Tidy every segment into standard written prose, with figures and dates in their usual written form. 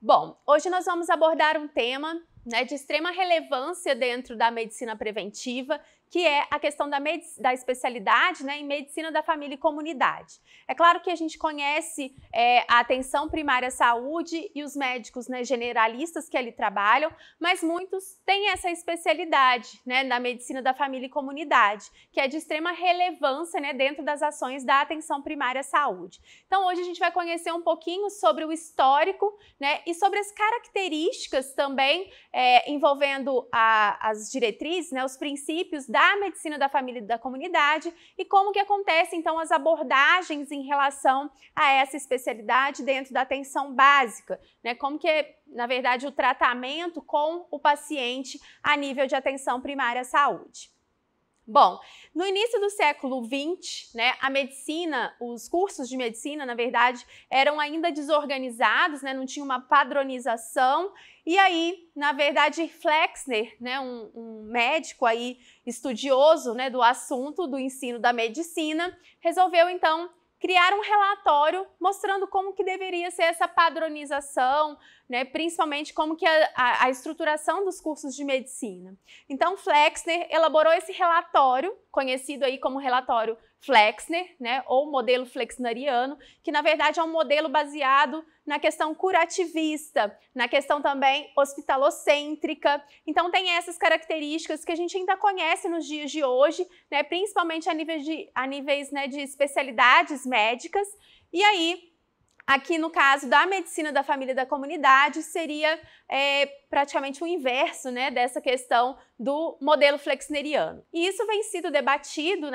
Bom, hoje nós vamos abordar um tema, de extrema relevância dentro da medicina preventiva, que é a questão da especialidade em medicina da família e comunidade. É claro que a gente conhece a atenção primária à saúde e os médicos generalistas que ali trabalham, mas muitos têm essa especialidade na medicina da família e comunidade, que é de extrema relevância dentro das ações da atenção primária à saúde. Então hoje a gente vai conhecer um pouquinho sobre o histórico e sobre as características também envolvendo as diretrizes, os princípios da medicina da família e da comunidade e como que acontecem então as abordagens em relação a essa especialidade dentro da atenção básica, como que é, na verdade, o tratamento com o paciente a nível de atenção primária à saúde. Bom, no início do século XX, a medicina, os cursos de medicina, na verdade, eram ainda desorganizados, não tinha uma padronização, e aí, na verdade, Flexner, um médico aí estudioso do assunto do ensino da medicina, resolveu então criar um relatório mostrando como que deveria ser essa padronização, principalmente como que a estruturação dos cursos de medicina. Então, Flexner elaborou esse relatório, conhecido aí como relatório Flexner, ou modelo flexneriano, que na verdade é um modelo baseado na questão curativista, na questão também hospitalocêntrica. Então tem essas características que a gente ainda conhece nos dias de hoje, principalmente a níveis de especialidades médicas. E aí, aqui no caso da medicina da família e da comunidade, seria praticamente o inverso dessa questão do modelo flexneriano. E isso vem sido debatido,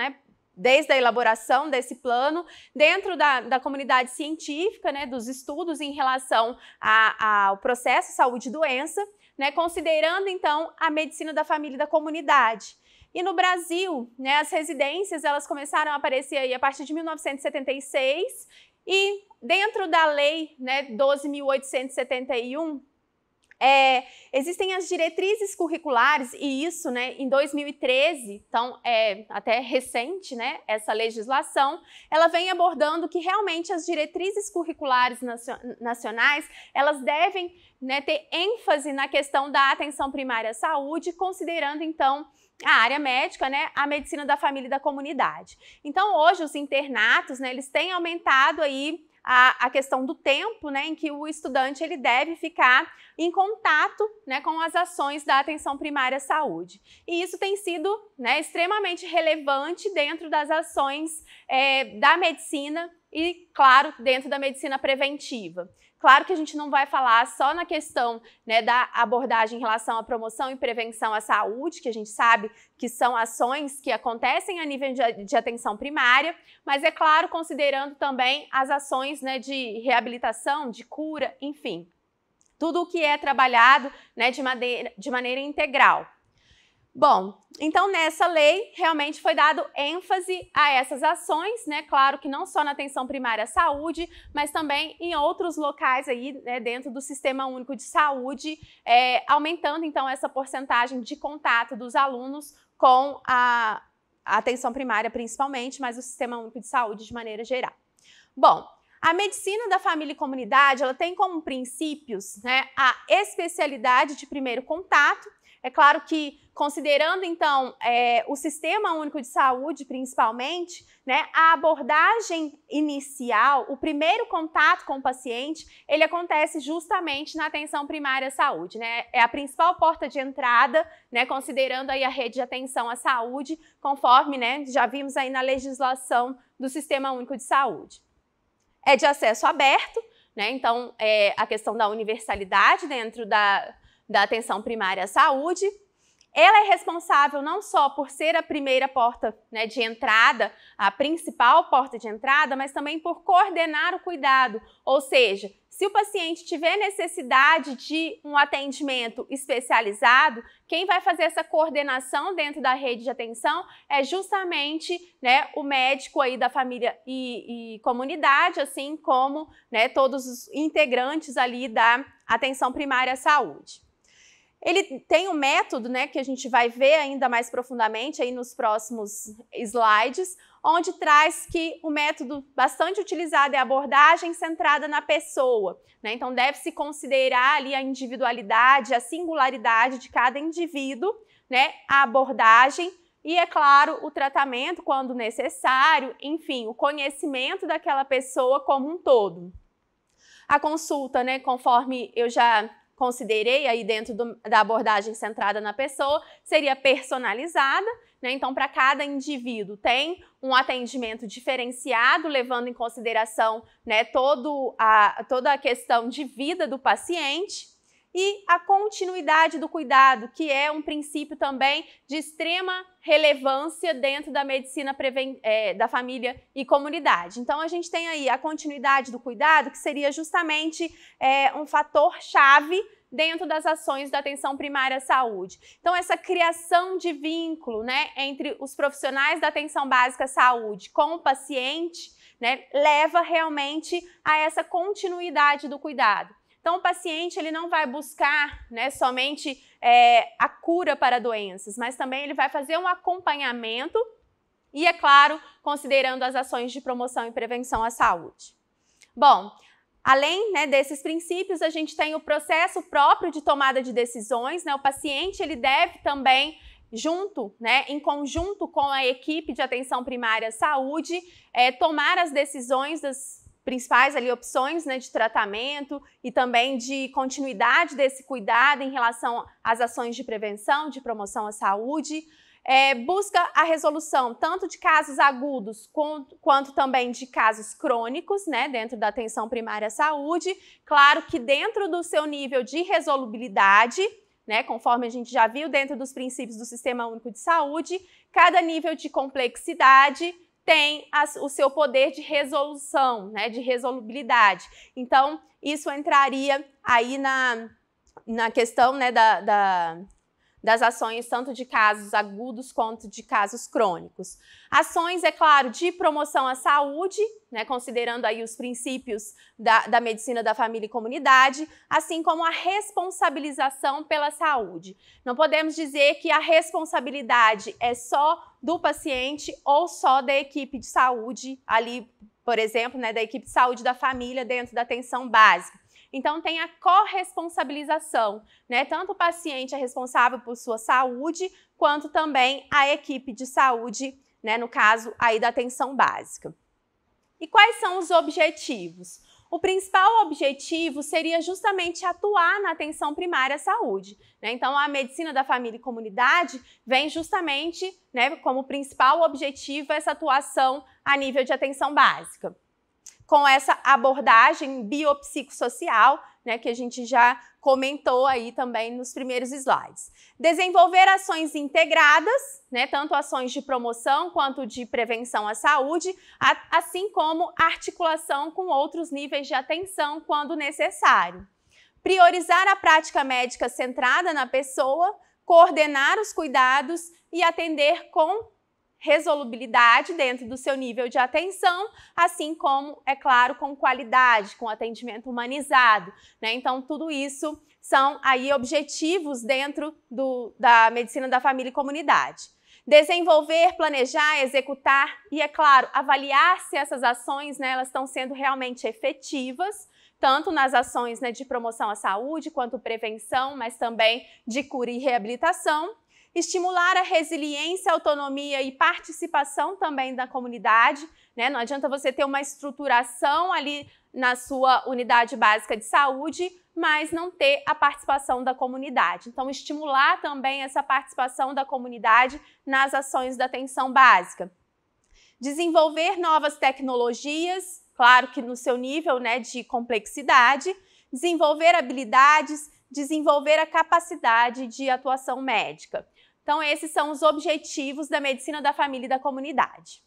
desde a elaboração desse plano, dentro da comunidade científica, dos estudos em relação ao processo saúde e doença, considerando então a medicina da família e da comunidade. E no Brasil, as residências elas começaram a aparecer aí a partir de 1976 e dentro da lei 12.871, existem as diretrizes curriculares e isso em 2013, então é até recente essa legislação, ela vem abordando que realmente as diretrizes curriculares nacionais, elas devem ter ênfase na questão da atenção primária à saúde, considerando então a área médica, a medicina da família e da comunidade. Então hoje os internatos, eles têm aumentado aí a questão do tempo em que o estudante ele deve ficar em contato com as ações da atenção primária à saúde. E isso tem sido extremamente relevante dentro das ações da medicina e, claro, dentro da medicina preventiva. Claro que a gente não vai falar só na questão da abordagem em relação à promoção e prevenção à saúde, que a gente sabe que são ações que acontecem a nível de atenção primária, mas é claro, considerando também as ações de reabilitação, de cura, enfim, tudo o que é trabalhado de maneira integral. Bom, então nessa lei realmente foi dado ênfase a essas ações, claro que não só na atenção primária à saúde, mas também em outros locais aí dentro do Sistema Único de Saúde, aumentando então essa porcentagem de contato dos alunos com a atenção primária principalmente, mas o Sistema Único de Saúde de maneira geral. Bom, a medicina da família e comunidade, ela tem como princípios a especialidade de primeiro contato. É claro que, considerando, então, o Sistema Único de Saúde, principalmente, a abordagem inicial, o primeiro contato com o paciente, ele acontece justamente na atenção primária à saúde, É a principal porta de entrada, considerando aí a rede de atenção à saúde, conforme, já vimos aí na legislação do Sistema Único de Saúde. É de acesso aberto, então, a questão da universalidade dentro da atenção primária à saúde. Ela é responsável não só por ser a primeira porta de entrada, a principal porta de entrada, mas também por coordenar o cuidado, ou seja, se o paciente tiver necessidade de um atendimento especializado, quem vai fazer essa coordenação dentro da rede de atenção é justamente o médico aí da família e comunidade, assim como todos os integrantes ali da atenção primária à saúde. Ele tem um método, né, que a gente vai ver ainda mais profundamente aí nos próximos slides, onde traz que o método bastante utilizado é a abordagem centrada na pessoa, né? Então deve-se considerar ali a individualidade, a singularidade de cada indivíduo, né, a abordagem e, é claro, o tratamento quando necessário, enfim, o conhecimento daquela pessoa como um todo. A consulta, né, conforme eu já considerei aí dentro da abordagem centrada na pessoa, seria personalizada, né? Então, para cada indivíduo tem um atendimento diferenciado, levando em consideração, né, toda a questão de vida do paciente. E a continuidade do cuidado, que é um princípio também de extrema relevância dentro da medicina da família e comunidade. Então, a gente tem aí a continuidade do cuidado, que seria justamente um fator-chave dentro das ações da atenção primária à saúde. Então, essa criação de vínculo, né, entre os profissionais da atenção básica à saúde com o paciente, né, leva realmente a essa continuidade do cuidado. Então, o paciente ele não vai buscar, né, somente a cura para doenças, mas também ele vai fazer um acompanhamento e, é claro, considerando as ações de promoção e prevenção à saúde. Bom, além, né, desses princípios, a gente tem o processo próprio de tomada de decisões, né? O paciente ele deve também, em conjunto com a equipe de atenção primária à saúde, tomar as decisões das principais ali, opções, né, de tratamento e também de continuidade desse cuidado em relação às ações de prevenção, de promoção à saúde. Busca a resolução tanto de casos agudos quanto também de casos crônicos, né, dentro da atenção primária à saúde. Claro que dentro do seu nível de resolubilidade, né, conforme a gente já viu dentro dos princípios do Sistema Único de Saúde, cada nível de complexidade tem o seu poder de resolução, né, de resolubilidade. Então, isso entraria aí na questão, né, das ações tanto de casos agudos quanto de casos crônicos. Ações, é claro, de promoção à saúde, né, considerando aí os princípios da medicina da família e comunidade, assim como a responsabilização pela saúde. Não podemos dizer que a responsabilidade é só do paciente ou só da equipe de saúde ali, por exemplo, né, da equipe de saúde da família dentro da atenção básica. Então, tem a corresponsabilização, né? Tanto o paciente é responsável por sua saúde, quanto também a equipe de saúde, né? No caso aí da atenção básica. E quais são os objetivos? O principal objetivo seria justamente atuar na atenção primária à saúde, né? Então, a medicina da família e comunidade vem justamente, né, como principal objetivo essa atuação a nível de atenção básica, com essa abordagem biopsicossocial, né, que a gente já comentou aí também nos primeiros slides. Desenvolver ações integradas, né, tanto ações de promoção quanto de prevenção à saúde, assim como articulação com outros níveis de atenção quando necessário. Priorizar a prática médica centrada na pessoa, coordenar os cuidados e atender com resolubilidade dentro do seu nível de atenção, assim como, é claro, com qualidade, com atendimento humanizado, né? Então, tudo isso são aí objetivos dentro da medicina da família e comunidade. Desenvolver, planejar, executar e, é claro, avaliar se essas ações, né, elas estão sendo realmente efetivas, tanto nas ações, né, de promoção à saúde, quanto prevenção, mas também de cura e reabilitação. Estimular a resiliência, autonomia e participação também da comunidade, né? Não adianta você ter uma estruturação ali na sua unidade básica de saúde, mas não ter a participação da comunidade. Então, estimular também essa participação da comunidade nas ações da atenção básica. Desenvolver novas tecnologias, claro que no seu nível, né, de complexidade. Desenvolver habilidades, desenvolver a capacidade de atuação médica. Então, esses são os objetivos da medicina da família e da comunidade.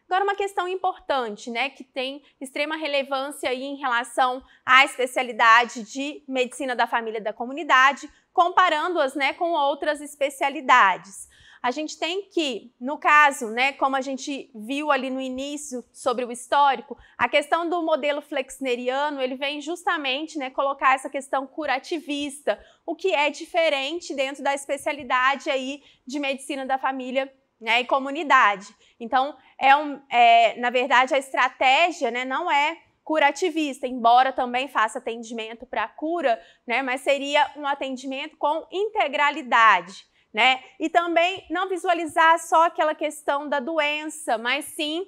Agora, uma questão importante, né, que tem extrema relevância aí em relação à especialidade de medicina da família e da comunidade, comparando-as, né, com outras especialidades. a gente tem que, no caso, né, como a gente viu ali no início sobre o histórico, a questão do modelo flexneriano, ele vem justamente, né, colocar essa questão curativista, o que é diferente dentro da especialidade aí de medicina da família, né, e comunidade. Então, na verdade, a estratégia, né, não é curativista, embora também faça atendimento para cura, né, mas seria um atendimento com integralidade, né? E também não visualizar só aquela questão da doença, mas sim,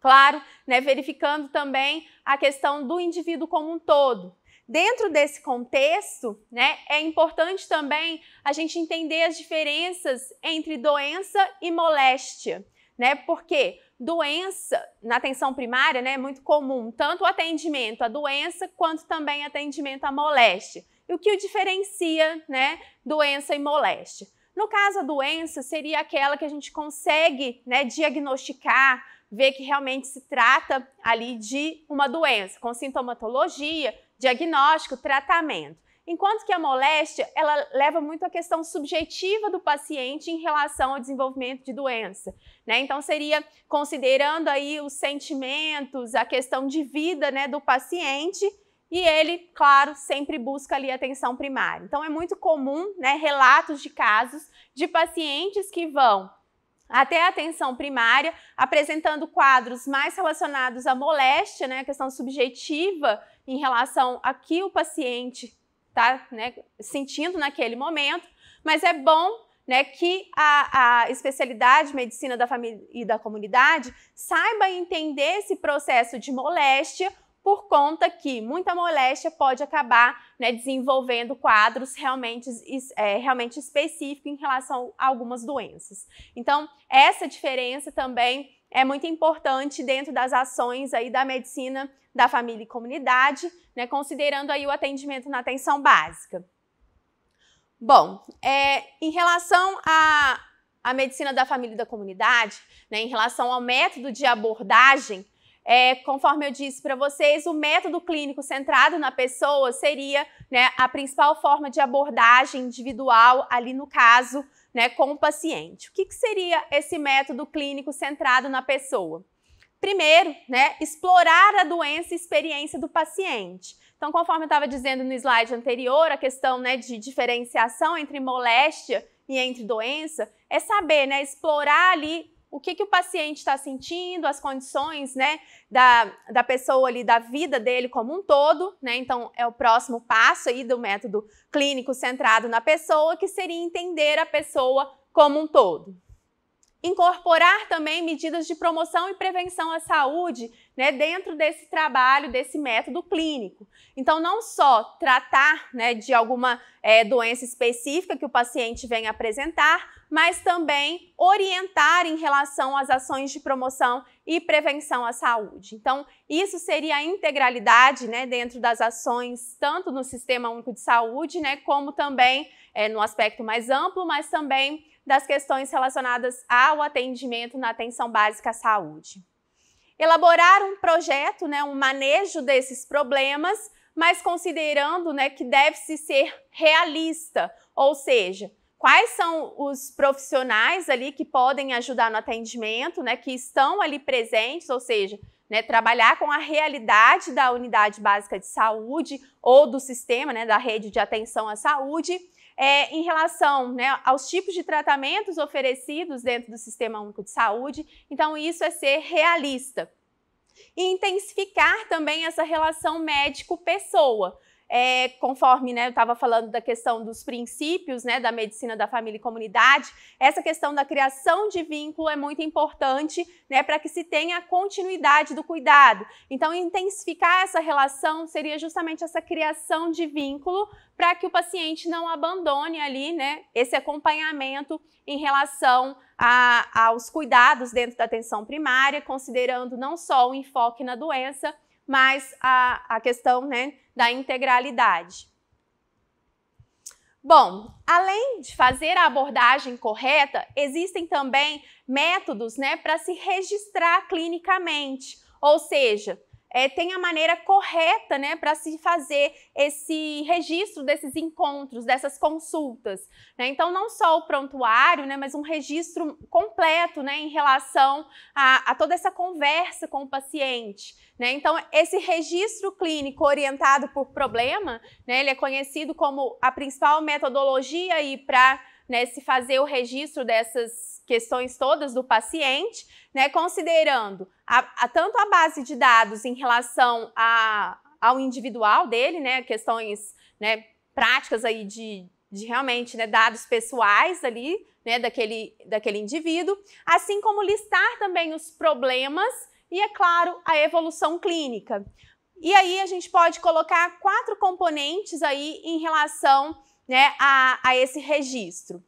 claro, né, verificando também a questão do indivíduo como um todo. Dentro desse contexto, né, é importante também a gente entender as diferenças entre doença e moléstia, né? Porque doença, na atenção primária, né, é muito comum, tanto o atendimento à doença, quanto também atendimento à moléstia. E o que o diferencia, né, doença e moléstia? No caso, a doença seria aquela que a gente consegue, né, diagnosticar, ver que realmente se trata ali de uma doença, com sintomatologia, diagnóstico, tratamento. Enquanto que a moléstia, ela leva muito à questão subjetiva do paciente em relação ao desenvolvimento de doença, né? Então, seria considerando aí os sentimentos, a questão de vida, né, do paciente, e ele, claro, sempre busca ali atenção primária. Então, é muito comum, né, relatos de casos de pacientes que vão até a atenção primária, apresentando quadros mais relacionados à moléstia, né, a questão subjetiva em relação a que o paciente está, né, sentindo naquele momento, mas é bom, né, que a especialidade de medicina da família e da comunidade saiba entender esse processo de moléstia, por conta que muita moléstia pode acabar, né, desenvolvendo quadros realmente específicos em relação a algumas doenças. Então, essa diferença também é muito importante dentro das ações aí da medicina da família e comunidade, né, considerando aí o atendimento na atenção básica. Bom, em relação à medicina da família e da comunidade, né, em relação ao método de abordagem, conforme eu disse para vocês, o método clínico centrado na pessoa seria, né, a principal forma de abordagem individual ali no caso, né, com o paciente. O que seria esse método clínico centrado na pessoa? Primeiro, né, explorar a doença e experiência do paciente. Então, conforme eu estava dizendo no slide anterior, a questão, né, de diferenciação entre moléstia e entre doença, é saber, né, explorar ali o que o paciente está sentindo, as condições, né, da pessoa ali, da vida dele como um todo, né? Então, é o próximo passo aí do método clínico centrado na pessoa, que seria entender a pessoa como um todo. Incorporar também medidas de promoção e prevenção à saúde, né, dentro desse trabalho, desse método clínico. Então, não só tratar, né, de alguma doença específica que o paciente vem apresentar, mas também orientar em relação às ações de promoção e prevenção à saúde. Então, isso seria a integralidade, né, dentro das ações, tanto no Sistema Único de Saúde, né, como também no aspecto mais amplo, mas também das questões relacionadas ao atendimento na atenção básica à saúde. Elaborar um projeto, né, um manejo desses problemas, mas considerando, né, que deve-se ser realista, ou seja, quais são os profissionais ali que podem ajudar no atendimento, né, que estão ali presentes, ou seja, né, trabalhar com a realidade da unidade básica de saúde ou do sistema, né, da rede de atenção à saúde, em relação, né, aos tipos de tratamentos oferecidos dentro do Sistema Único de Saúde. Então, isso é ser realista. E intensificar também essa relação médico-pessoa. Conforme, né, eu estava falando da questão dos princípios, né, da medicina da família e comunidade, essa questão da criação de vínculo é muito importante, né, para que se tenha a continuidade do cuidado. Então, intensificar essa relação seria justamente essa criação de vínculo para que o paciente não abandone ali, né, esse acompanhamento em relação aos cuidados dentro da atenção primária, considerando não só o enfoque na doença, mas a questão, né, da integralidade. Bom, além de fazer a abordagem correta, existem também métodos, né, para se registrar clinicamente, ou seja, tem a maneira correta, né, para se fazer esse registro desses encontros, dessas consultas, né? Então, não só o prontuário, né, mas um registro completo, né, em relação a toda essa conversa com o paciente, né? Então, esse registro clínico orientado por problema, né, ele é conhecido como a principal metodologia aí para, né, se fazer o registro dessas questões todas do paciente, né, considerando tanto a base de dados em relação ao individual dele, né, questões, né, práticas aí de realmente, né, dados pessoais ali, né, daquele indivíduo, assim como listar também os problemas e, é claro, a evolução clínica. E aí a gente pode colocar 4 componentes aí em relação, né, a esse registro.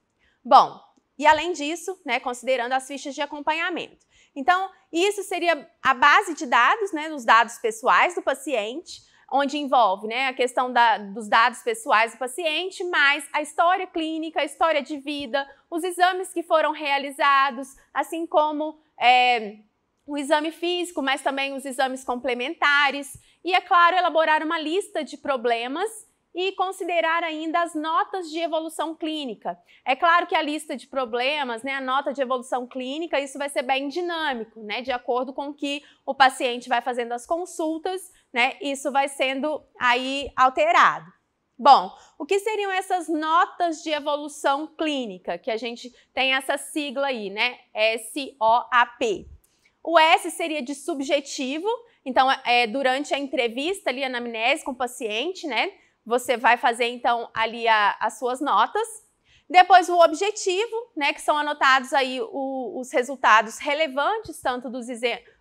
Bom, e além disso, né, considerando as fichas de acompanhamento. Então, isso seria a base de dados, né, dos dados pessoais do paciente, onde envolve, né, a questão dos dados pessoais do paciente, mais a história clínica, a história de vida, os exames que foram realizados, assim como o exame físico, mas também os exames complementares. E, é claro, elaborar uma lista de problemas e considerar ainda as notas de evolução clínica. É claro que a lista de problemas, né, a nota de evolução clínica, isso vai ser bem dinâmico, né, de acordo com que o paciente vai fazendo as consultas, né, isso vai sendo aí alterado. Bom, o que seriam essas notas de evolução clínica, que a gente tem essa sigla aí, né, SOAP? O S seria de subjetivo, então durante a entrevista ali, a anamnese com o paciente, né, você vai fazer, então, ali as suas notas. Depois, o objetivo, né, que são anotados aí os resultados relevantes, tanto dos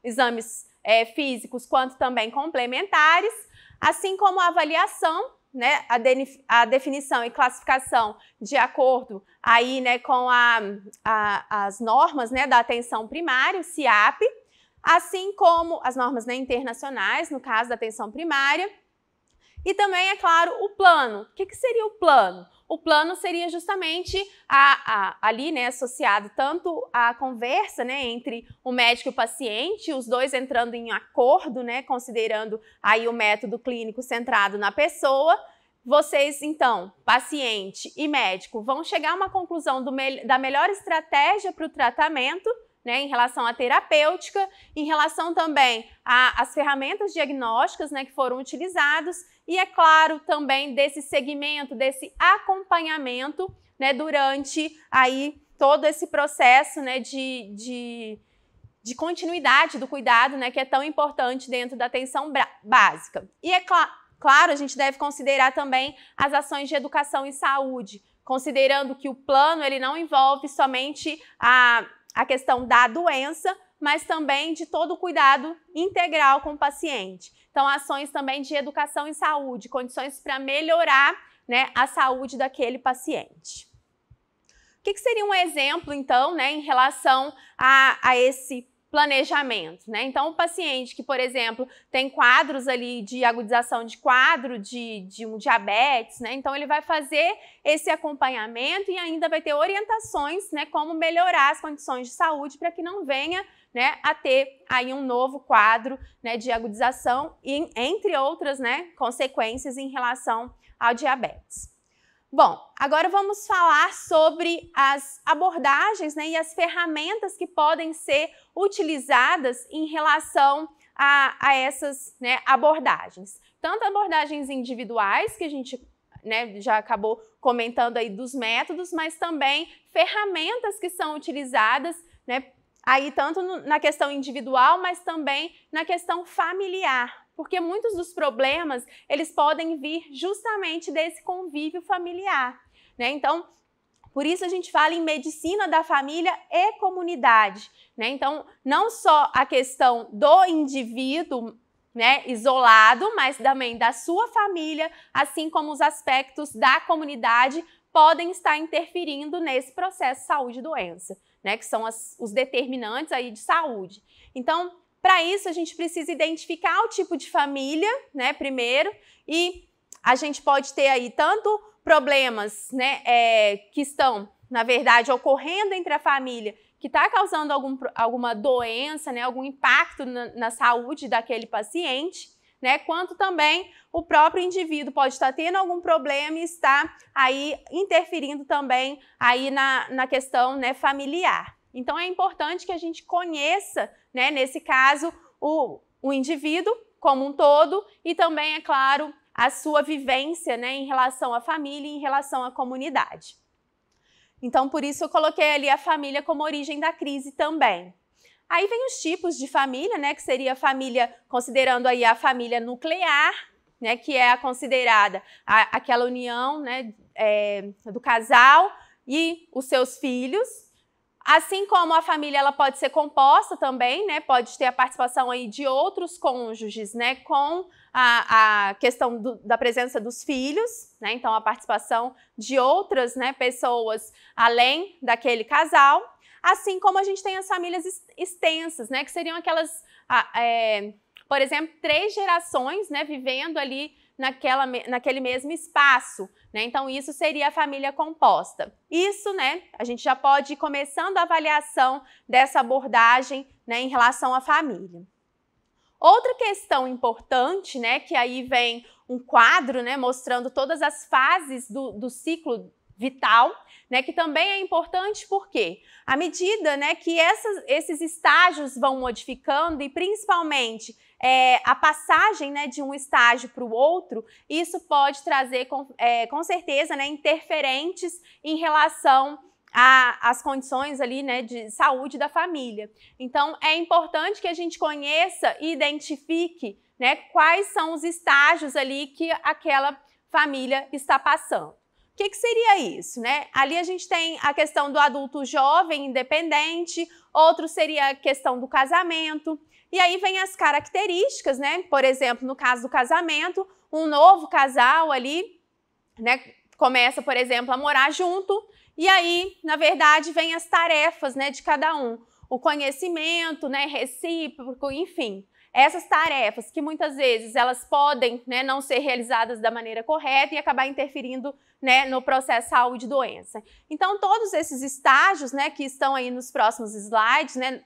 exames físicos quanto também complementares, assim como a avaliação, né, a definição e classificação de acordo aí, né, com as normas, né, da atenção primária, o CIAP, assim como as normas, né, internacionais, no caso da atenção primária. E também, é claro, o plano. O que seria o plano? O plano seria justamente ali, né, associado tanto à conversa, né, entre o médico e o paciente, os dois entrando em acordo, né, considerando aí o método clínico centrado na pessoa. Vocês, então, paciente e médico, vão chegar a uma conclusão da melhor estratégia para o tratamento, né, em relação à terapêutica, em relação também às ferramentas diagnósticas, né, que foram utilizadas, e, é claro, também desse segmento, desse acompanhamento, né, durante aí todo esse processo, né, de continuidade do cuidado, né, que é tão importante dentro da atenção básica. E, é claro, a gente deve considerar também as ações de educação e saúde, considerando que o plano ele não envolve somente a questão da doença, mas também de todo o cuidado integral com o paciente. Então, ações também de educação em saúde, condições para melhorar, né, a saúde daquele paciente. O que seria um exemplo, então, né, em relação a esse planejamento, né? Então, o paciente que, por exemplo, tem quadros ali de agudização de quadro de um diabetes, né? Então, ele vai fazer esse acompanhamento e ainda vai ter orientações, né, como melhorar as condições de saúde para que não venha, né, a ter aí um novo quadro, né, de agudização e, entre outras, né, consequências em relação ao diabetes. Bom, agora vamos falar sobre as abordagens, né, e as ferramentas que podem ser utilizadas em relação a essas, né, abordagens. Tanto abordagens individuais, que a gente, né, já acabou comentando aí dos métodos, mas também ferramentas que são utilizadas, né, aí tanto na questão individual, mas também na questão familiar. Porque muitos dos problemas, eles podem vir justamente desse convívio familiar, né? Então, por isso a gente fala em medicina da família e comunidade, né? Então, não só a questão do indivíduo, né, isolado, mas também da sua família, assim como os aspectos da comunidade podem estar interferindo nesse processo saúde e doença, né? Que são os determinantes aí de saúde. Então, para isso, a gente precisa identificar o tipo de família, né, primeiro, e a gente pode ter aí tanto problemas, né, que estão, na verdade, ocorrendo entre a família, que está causando alguma doença, né, algum impacto na saúde daquele paciente, né, quanto também o próprio indivíduo pode estar tendo algum problema e está aí interferindo também aí na questão, né, familiar. Então é importante que a gente conheça, né, nesse caso, o indivíduo como um todo e também, é claro, a sua vivência, né, em relação à família e em relação à comunidade. Então, por isso eu coloquei ali a família como origem da crise também. Aí vem os tipos de família, né, que seria a família, considerando aí a família nuclear, né, que é a considerada aquela união, né, do casal e os seus filhos. Assim como a família ela pode ser composta também, né, pode ter a participação aí de outros cônjuges, né, com a questão da presença dos filhos, né, então a participação de outras, né, pessoas além daquele casal, assim como a gente tem as famílias extensas, né, que seriam aquelas, por exemplo, 3 gerações, né, vivendo ali naquele mesmo espaço, né? Então, isso seria a família composta. Isso, né, a gente já pode ir começando a avaliação dessa abordagem, né, em relação à família. Outra questão importante, né, que aí vem um quadro, né, mostrando todas as fases do ciclo vital, né, que também é importante porque à medida, né, que esses estágios vão modificando e principalmente a passagem, né, de um estágio para o outro, isso pode trazer com certeza, né, interferentes em relação às condições ali, né, de saúde da família. Então é importante que a gente conheça e identifique, né, quais são os estágios ali que aquela família está passando. O que seria isso, né? Ali a gente tem a questão do adulto jovem, independente, outro seria a questão do casamento, e aí vem as características, né? Por exemplo, no caso do casamento, um novo casal ali, né, começa, por exemplo, a morar junto, e aí, na verdade, vem as tarefas, né, de cada um, o conhecimento, né, recíproco, enfim. Essas tarefas que muitas vezes elas podem, né, não ser realizadas da maneira correta e acabar interferindo, né, no processo saúde e doença. Então, todos esses estágios, né, que estão aí nos próximos slides, né,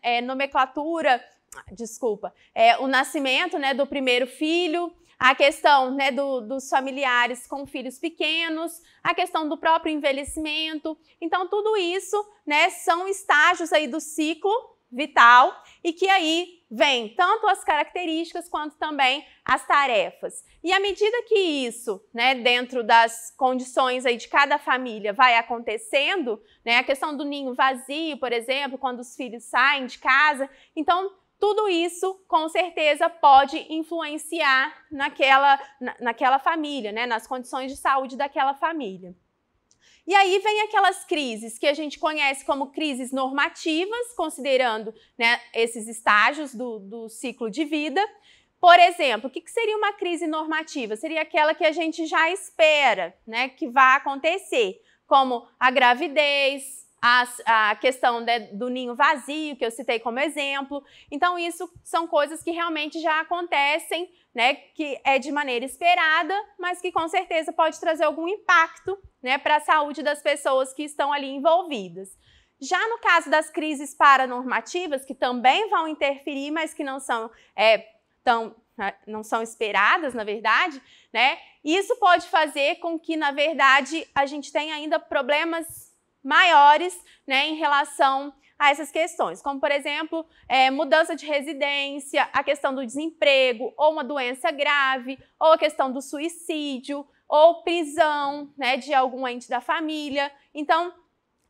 o nascimento, né, do primeiro filho, a questão, né, dos familiares com filhos pequenos, a questão do próprio envelhecimento. Então, tudo isso, né, são estágios aí do ciclo vital e que aí vem tanto as características quanto também as tarefas. E à medida que isso, né, dentro das condições aí de cada família vai acontecendo, né, a questão do ninho vazio, por exemplo, quando os filhos saem de casa, então tudo isso com certeza pode influenciar naquela família, né, nas condições de saúde daquela família. E aí vem aquelas crises que a gente conhece como crises normativas, considerando, né, esses estágios do ciclo de vida. Por exemplo, o que seria uma crise normativa? Seria aquela que a gente já espera, né, que vai acontecer, como a gravidez, a questão, né, do ninho vazio, que eu citei como exemplo. Então, isso são coisas que realmente já acontecem, né, que é de maneira esperada, mas que com certeza pode trazer algum impacto, né, para a saúde das pessoas que estão ali envolvidas. Já no caso das crises paranormativas, que também vão interferir, mas que não são esperadas, na verdade, né, isso pode fazer com que, na verdade, a gente tenha ainda problemas maiores, né, em relação a essas questões, como, por exemplo, mudança de residência, a questão do desemprego, ou uma doença grave, ou a questão do suicídio, ou prisão, né, de algum ente da família. Então,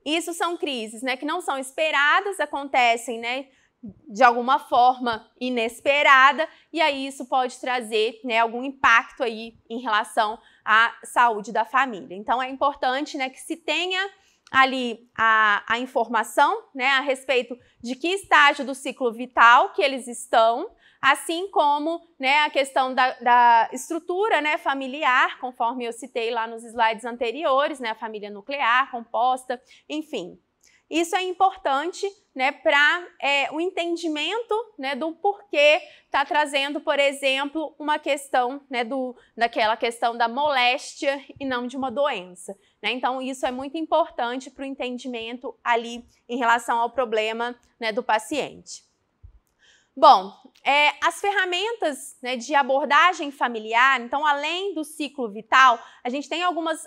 isso são crises, né, que não são esperadas, acontecem, né, de alguma forma inesperada, e aí isso pode trazer, né, algum impacto aí em relação à saúde da família. Então, é importante, né, que se tenha ali a informação, né, a respeito de que estágio do ciclo vital que eles estão, assim como, né, a questão da estrutura, né, familiar, conforme eu citei lá nos slides anteriores, né, a família nuclear, composta, enfim. isso é importante, né, para o entendimento, né, do porquê está trazendo, por exemplo, uma questão, né, daquela questão da moléstia e não de uma doença, né? Então, isso é muito importante para o entendimento ali em relação ao problema, né, do paciente. Bom, as ferramentas, né, de abordagem familiar, então, além do ciclo vital, a gente tem algumas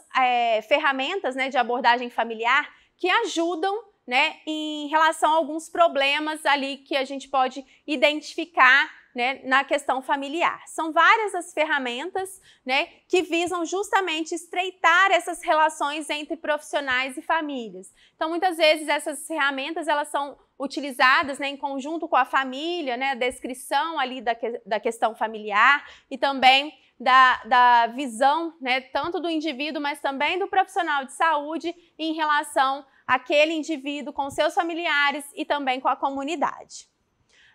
ferramentas, né, de abordagem familiar que ajudam, né, em relação a alguns problemas ali que a gente pode identificar, né, na questão familiar. São várias as ferramentas, né, que visam justamente estreitar essas relações entre profissionais e famílias. Então, muitas vezes essas ferramentas elas são utilizadas, né, em conjunto com a família, né, a descrição ali da questão familiar e também da visão, né, tanto do indivíduo, mas também do profissional de saúde em relação àquele indivíduo com seus familiares e também com a comunidade.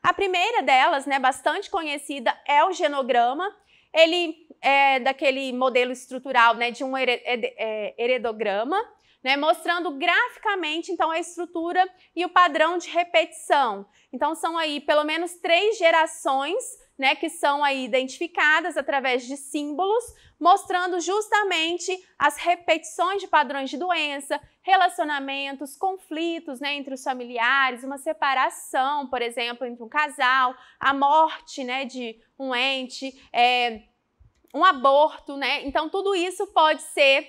A primeira delas, né, bastante conhecida, é o genograma. Ele é daquele modelo estrutural, né, de um heredograma, né, mostrando graficamente, então, a estrutura e o padrão de repetição. Então, são aí pelo menos 3 gerações, né, que são aí identificadas através de símbolos, mostrando justamente as repetições de padrões de doença, relacionamentos, conflitos, né, entre os familiares, uma separação, por exemplo, entre um casal, a morte, né, de um ente, um aborto, né? Então, tudo isso pode ser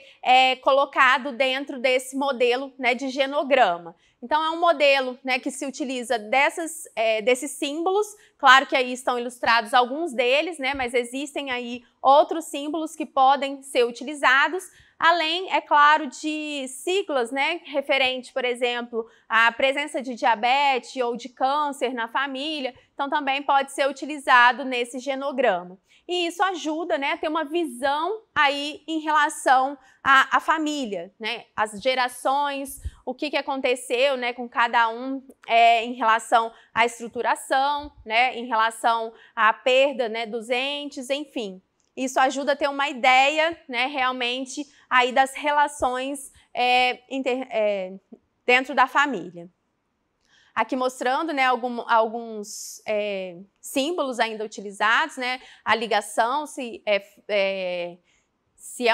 colocado dentro desse modelo, né, de genograma. Então, é um modelo, né, que se utiliza desses símbolos. Claro que aí estão ilustrados alguns deles, né, mas existem aí outros símbolos que podem ser utilizados, além, é claro, de siglas, né, referente, por exemplo, à presença de diabetes ou de câncer na família. Então, também pode ser utilizado nesse genograma. E isso ajuda, né, a ter uma visão aí em relação à família, né, as gerações, o que aconteceu, né, com cada um em relação à estruturação, né, em relação à perda, né, dos entes, enfim. Isso ajuda a ter uma ideia, né, realmente aí das relações dentro da família. Aqui mostrando, né, alguns símbolos ainda utilizados, né, a ligação, se é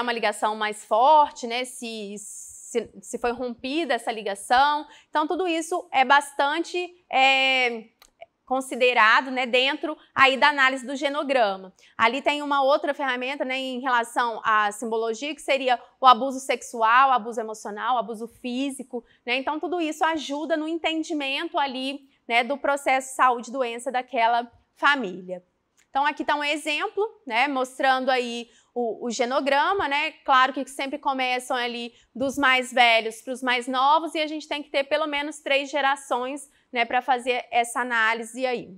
uma ligação mais forte, né, se foi rompida essa ligação. Então, tudo isso é bastante considerado, né, dentro aí da análise do genograma. Ali tem uma outra ferramenta, né, em relação à simbologia, que seria o abuso sexual, abuso emocional, abuso físico, né? Então, tudo isso ajuda no entendimento ali, né, do processo saúde e doença daquela família. Então, aqui está um exemplo, né, mostrando aí o genograma, né? Claro que sempre começam ali dos mais velhos para os mais novos e a gente tem que ter pelo menos 3 gerações, né, para fazer essa análise aí.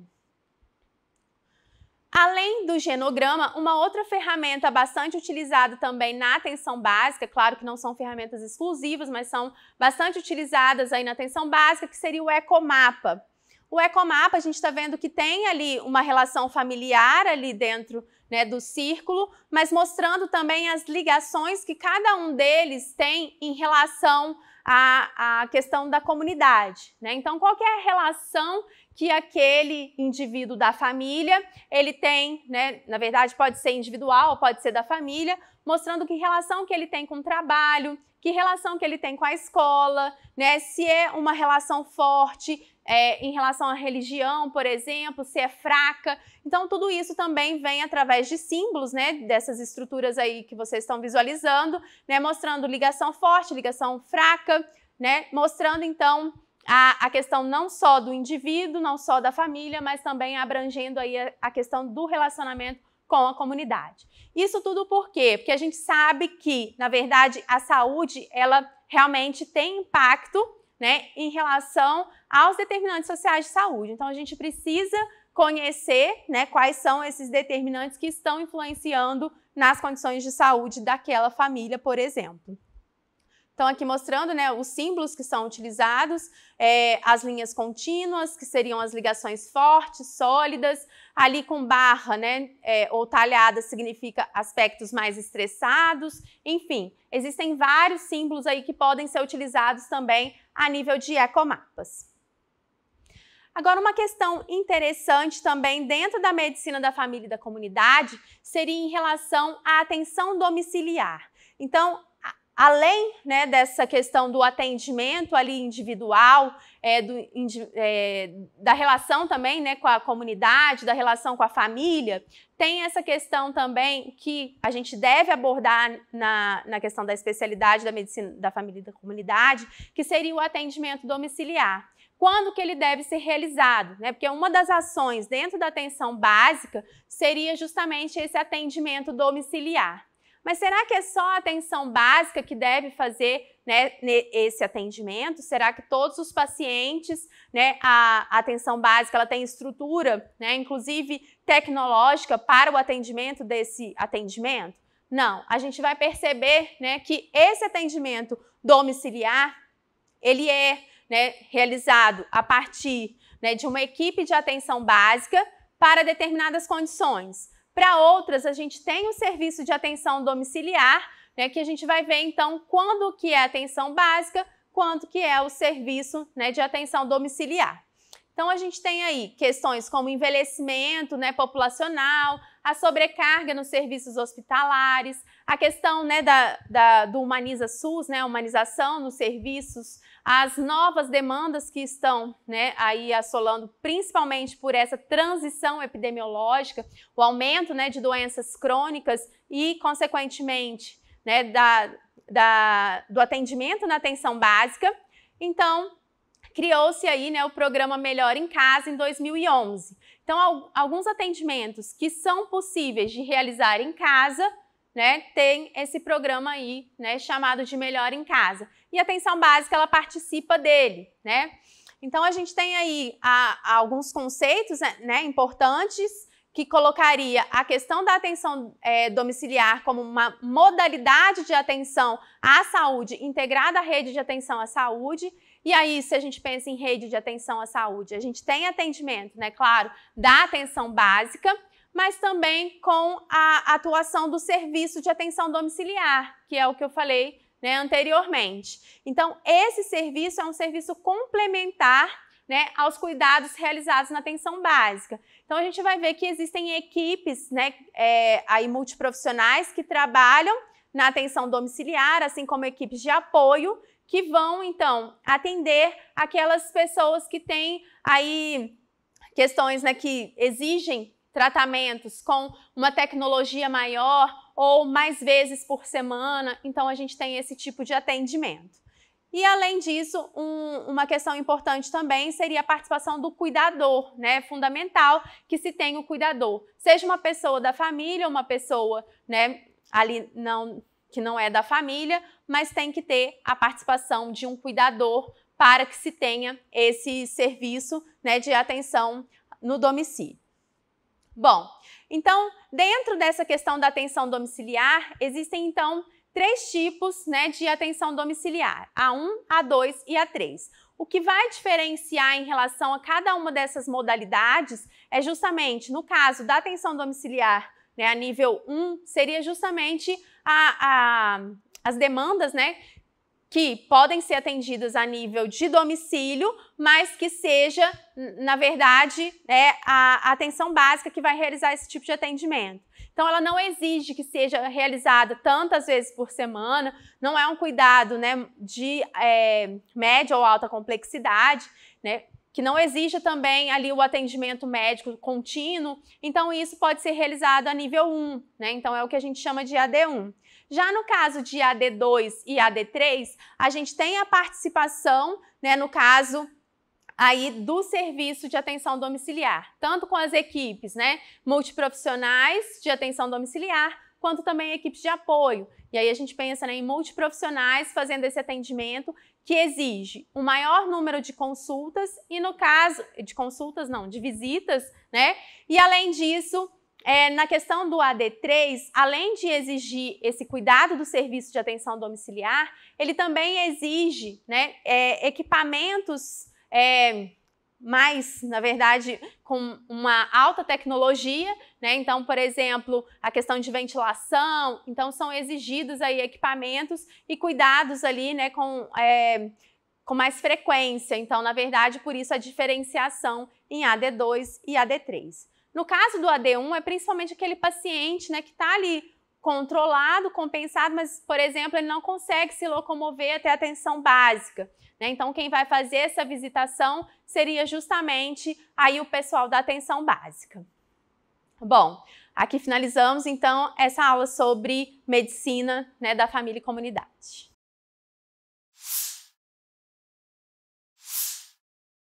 Além do genograma, uma outra ferramenta bastante utilizada também na atenção básica, claro que não são ferramentas exclusivas, mas são bastante utilizadas aí na atenção básica, que seria o ecomapa. O ecomapa, a gente está vendo que tem ali uma relação familiar ali dentro, né, do círculo, mas mostrando também as ligações que cada um deles tem em relação à questão da comunidade, né? Então, qual que é a relação que aquele indivíduo da família, ele tem, né? Na verdade, pode ser individual, pode ser da família, mostrando que relação que ele tem com o trabalho, que relação que ele tem com a escola, né? Se é uma relação forte em relação à religião, por exemplo, se é fraca. Então, tudo isso também vem através de símbolos, né, dessas estruturas aí que vocês estão visualizando, né, mostrando ligação forte, ligação fraca, né, mostrando, então, a questão não só do indivíduo, não só da família, mas também abrangendo aí a questão do relacionamento com a comunidade. Isso tudo por quê? Porque a gente sabe que, na verdade, a saúde, ela realmente tem impacto, né, em relação aos determinantes sociais de saúde. Então, a gente precisa conhecer, né, quais são esses determinantes que estão influenciando nas condições de saúde daquela família, por exemplo. Então, aqui mostrando, né, os símbolos que são utilizados, as linhas contínuas, que seriam as ligações fortes, sólidas, ali com barra, né, ou talhada, significa aspectos mais estressados, enfim, existem vários símbolos aí que podem ser utilizados também a nível de ecomapas. Agora, uma questão interessante também dentro da medicina da família e da comunidade seria em relação à atenção domiciliar. Então, além, né, dessa questão do atendimento ali individual, da relação também, né, com a comunidade, da relação com a família, tem essa questão também que a gente deve abordar na questão da especialidade da medicina da família e da comunidade, que seria o atendimento domiciliar. Quando que ele deve ser realizado, né? Porque uma das ações dentro da atenção básica seria justamente esse atendimento domiciliar. Mas será que é só a atenção básica que deve fazer, né, esse atendimento? Será que todos os pacientes, né, a atenção básica ela tem estrutura, né, inclusive tecnológica, para o atendimento desse atendimento? Não, a gente vai perceber, né, que esse atendimento domiciliar, ele é, né, realizado a partir, né, de uma equipe de atenção básica para determinadas condições. Para outras, a gente tem o serviço de atenção domiciliar, né, que a gente vai ver, então, quando que é atenção básica, quando que é o serviço, né, de atenção domiciliar. Então, a gente tem aí questões como envelhecimento, né, populacional, a sobrecarga nos serviços hospitalares, a questão, né, do Humaniza SUS, né, humanização nos serviços, as novas demandas que estão, né, aí assolando principalmente por essa transição epidemiológica, o aumento, né, de doenças crônicas e, consequentemente, né, do atendimento na atenção básica. Então, criou-se aí, né, o programa Melhor em Casa em 2011. Então, alguns atendimentos que são possíveis de realizar em casa, né, tem esse programa aí, né, chamado de Melhor em Casa. E a atenção básica, ela participa dele, né? Então, a gente tem aí alguns conceitos, né, importantes, que colocaria a questão da atenção domiciliar como uma modalidade de atenção à saúde integrada à rede de atenção à saúde. E aí, se a gente pensa em rede de atenção à saúde, a gente tem atendimento, né, claro, da atenção básica, mas também com a atuação do serviço de atenção domiciliar, que é o que eu falei, né, anteriormente. Então, esse serviço é um serviço complementar, né, aos cuidados realizados na atenção básica. Então, a gente vai ver que existem equipes, né, aí multiprofissionais que trabalham na atenção domiciliar, assim como equipes de apoio, que vão, então, atender aquelas pessoas que têm aí questões, né, que exigem tratamentos com uma tecnologia maior ou mais vezes por semana. Então, a gente tem esse tipo de atendimento. E, além disso, uma questão importante também seria a participação do cuidador, né? Fundamental que se tenha o cuidador, seja uma pessoa da família, uma pessoa, né, ali que não é da família, mas tem que ter a participação de um cuidador para que se tenha esse serviço, né, de atenção no domicílio. Bom, então, dentro dessa questão da atenção domiciliar, existem, então, 3 tipos, né, de atenção domiciliar, A1, A2 e A3. O que vai diferenciar em relação a cada uma dessas modalidades é justamente, no caso da atenção domiciliar, né, a nível 1, seria justamente as demandas, né, que podem ser atendidas a nível de domicílio, mas que seja, na verdade, a atenção básica que vai realizar esse tipo de atendimento. Então, ela não exige que seja realizada tantas vezes por semana, não é um cuidado, né, de média ou alta complexidade, né, que não exija também ali o atendimento médico contínuo. Então, isso pode ser realizado a nível 1, né? Então, é o que a gente chama de AD1. Já no caso de AD2 e AD3, a gente tem a participação, né, no caso aí do serviço de atenção domiciliar, tanto com as equipes, né, multiprofissionais de atenção domiciliar, quanto também equipes de apoio. E aí a gente pensa, né, em multiprofissionais fazendo esse atendimento que exige um maior número de consultas e, no caso, de visitas, né, e além disso, na questão do AD3, além de exigir esse cuidado do serviço de atenção domiciliar, ele também exige, né, equipamentos mais, na verdade, com uma alta tecnologia, né? Então, por exemplo, a questão de ventilação, então são exigidos aí equipamentos e cuidados ali, né, com mais frequência. Então, na verdade, por isso a diferenciação em AD2 e AD3. No caso do AD1, é principalmente aquele paciente, né, que está ali controlado, compensado, mas, por exemplo, ele não consegue se locomover até a atenção básica, né? Então, quem vai fazer essa visitação seria justamente aí o pessoal da atenção básica. Bom, aqui finalizamos, então, essa aula sobre medicina, né, da família e comunidade.